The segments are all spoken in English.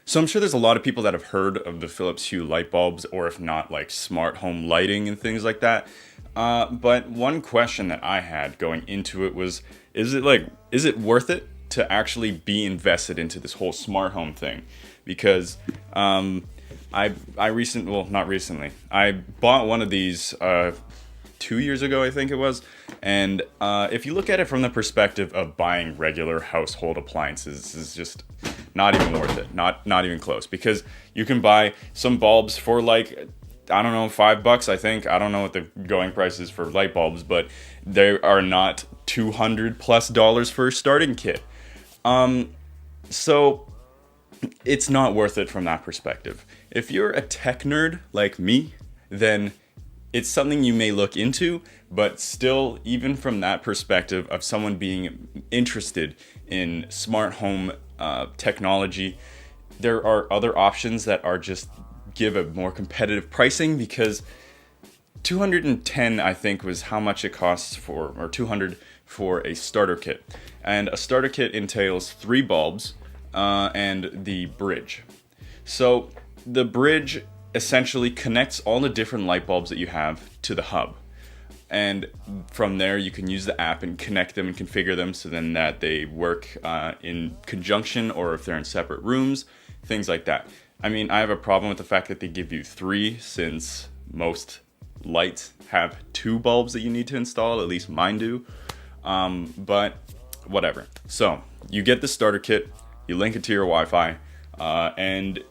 So I'm sure there's a lot of people that have heard of the Philips Hue light bulbs, or if not, like smart home lighting and things like that. But one question that I had going into it was, is it worth it to actually be invested into this whole smart home thing? Because well, not recently, I bought one of these 2 years ago, I think it was. And if you look at it from the perspective of buying regular household appliances, this is just not even worth it. Not even close. Because you can buy some bulbs for like, I don't know, $5, I think. I don't know what the going price is for light bulbs, but they are not $200+ for a starting kit. So it's not worth it from that perspective. If you're a tech nerd like me, then it's something you may look into, but still, even from that perspective of someone being interested in smart home technology, there are other options that are just give a more competitive pricing, because 210, I think, was how much it costs for, or 200 for a starter kit. And a starter kit entails 3 bulbs and the bridge. So the bridge essentially connects all the different light bulbs that you have to the hub. And from there, you can use the app and connect them and configure them so then that they work in conjunction, or if they're in separate rooms, things like that. I mean, I have a problem with the fact that they give you 3, since most lights have 2 bulbs that you need to install, at least mine do. But whatever. So you get the starter kit, you link it to your Wi-Fi, and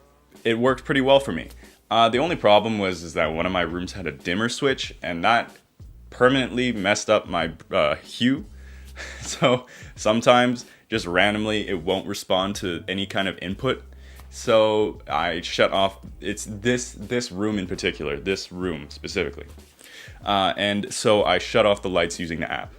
it worked pretty well for me. The only problem is that one of my rooms had a dimmer switch, and that permanently messed up my Hue. So sometimes, just randomly, it won't respond to any kind of input. So I shut off. It's this room in particular, this room specifically, and so I shut off the lights using the app,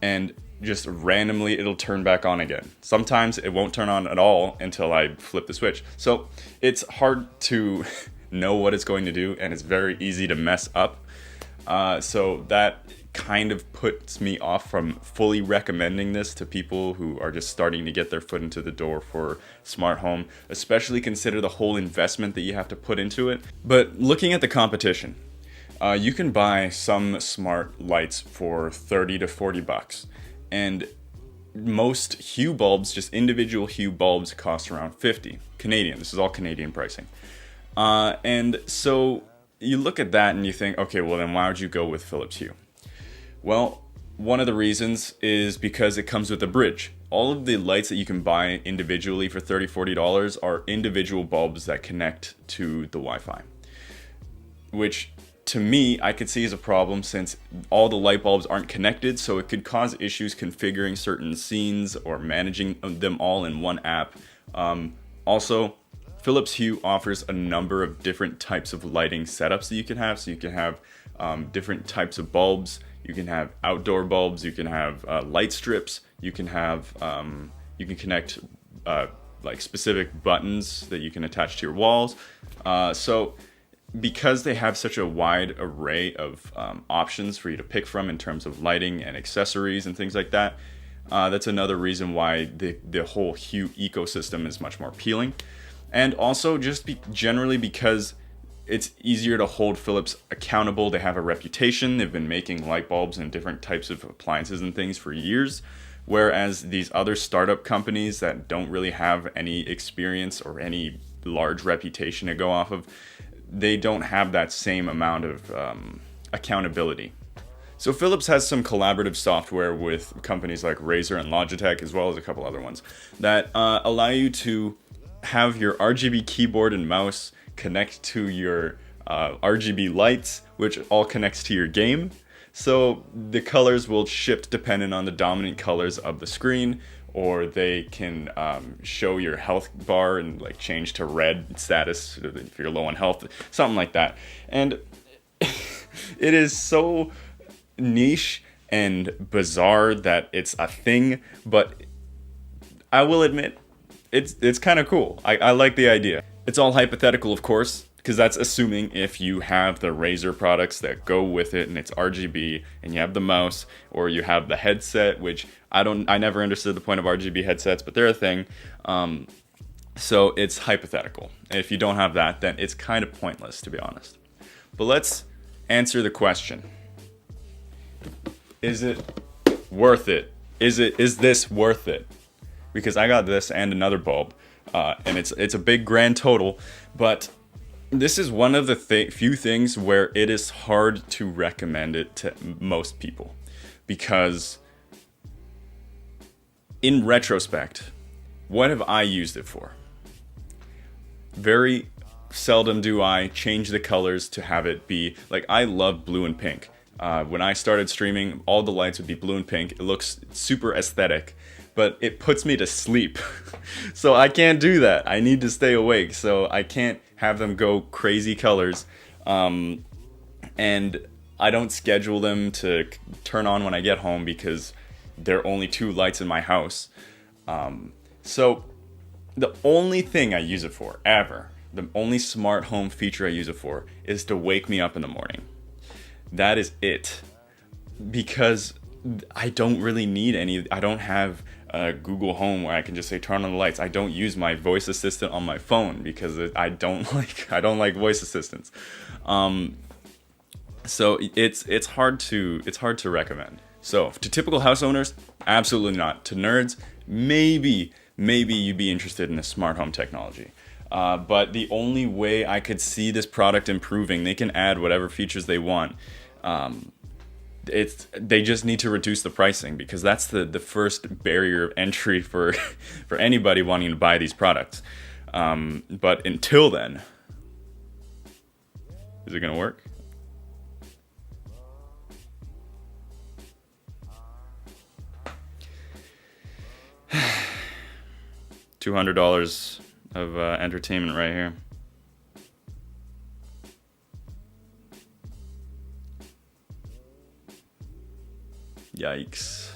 and just randomly it'll turn back on again. Sometimes it won't turn on at all until I flip the switch. So it's hard to know what it's going to do, and it's very easy to mess up. So that kind of puts me off from fully recommending this to people who are just starting to get their foot into the door for smart home, especially consider the whole investment that you have to put into it. But looking at the competition, you can buy some smart lights for 30 to 40 bucks. And most Hue bulbs, just individual Hue bulbs, cost around 50 Canadian. This is all Canadian pricing. And so you look at that and you think, okay, well then why would you go with Philips Hue? Well, one of the reasons is because it comes with a bridge. All of the lights that you can buy individually for $30, $40 are individual bulbs that connect to the Wi-Fi. Which, to me, I could see as a problem, since all the light bulbs aren't connected, so it could cause issues configuring certain scenes or managing them all in one app. Also, Philips Hue offers a number of different types of lighting setups that you can have. So you can have different types of bulbs. You can have outdoor bulbs. You can have light strips. You can have you can connect like specific buttons that you can attach to your walls. So because they have such a wide array of options for you to pick from in terms of lighting and accessories and things like that, that's another reason why the whole Hue ecosystem is much more appealing. And also just generally because it's easier to hold Philips accountable. They have a reputation. They've been making light bulbs and different types of appliances and things for years. Whereas these other startup companies that don't really have any experience or any large reputation to go off of, they don't have that same amount of accountability. So Philips has some collaborative software with companies like Razer and Logitech, as well as a couple other ones, that allow you to have your RGB keyboard and mouse connect to your RGB lights, which all connects to your game. So the colors will shift depending on the dominant colors of the screen, or they can show your health bar and like change to red status if you're low on health, something like that. And it is so niche and bizarre that it's a thing, but I will admit it's kind of cool. I like the idea. It's all hypothetical, of course, because that's assuming if you have the Razer products that go with it and it's RGB, and you have the mouse, or you have the headset, which I never understood the point of RGB headsets, but they're a thing. So it's hypothetical. And if you don't have that, then it's kind of pointless, to be honest. But let's answer the question. Is it worth it? Is this worth it? Because I got this and another bulb, and it's a big grand total, but this is one of the few things where it is hard to recommend it to most people, because in retrospect, what have I used it for? Very seldom do I change the colors to have it be like, I love blue and pink. When I started streaming, all the lights would be blue and pink. It looks super aesthetic, but it puts me to sleep. So I can't do that. I need to stay awake. So I can't have them go crazy colors. And I don't schedule them to turn on when I get home because there are only 2 lights in my house. So the only thing I use it for, ever, the only smart home feature I use it for, is to wake me up in the morning. That is it. Because I don't really need I don't have a Google Home where I can just say turn on the lights. I don't use my voice assistant on my phone because I don't like voice assistants. So it's hard to recommend. So to typical house owners, absolutely not. To nerds, maybe you'd be interested in this smart home technology. But the only way I could see this product improving, they can add whatever features they want. They just need to reduce the pricing, because that's the first barrier of entry for anybody wanting to buy these products. But until then, is it gonna work? $200 of entertainment right here. Yikes.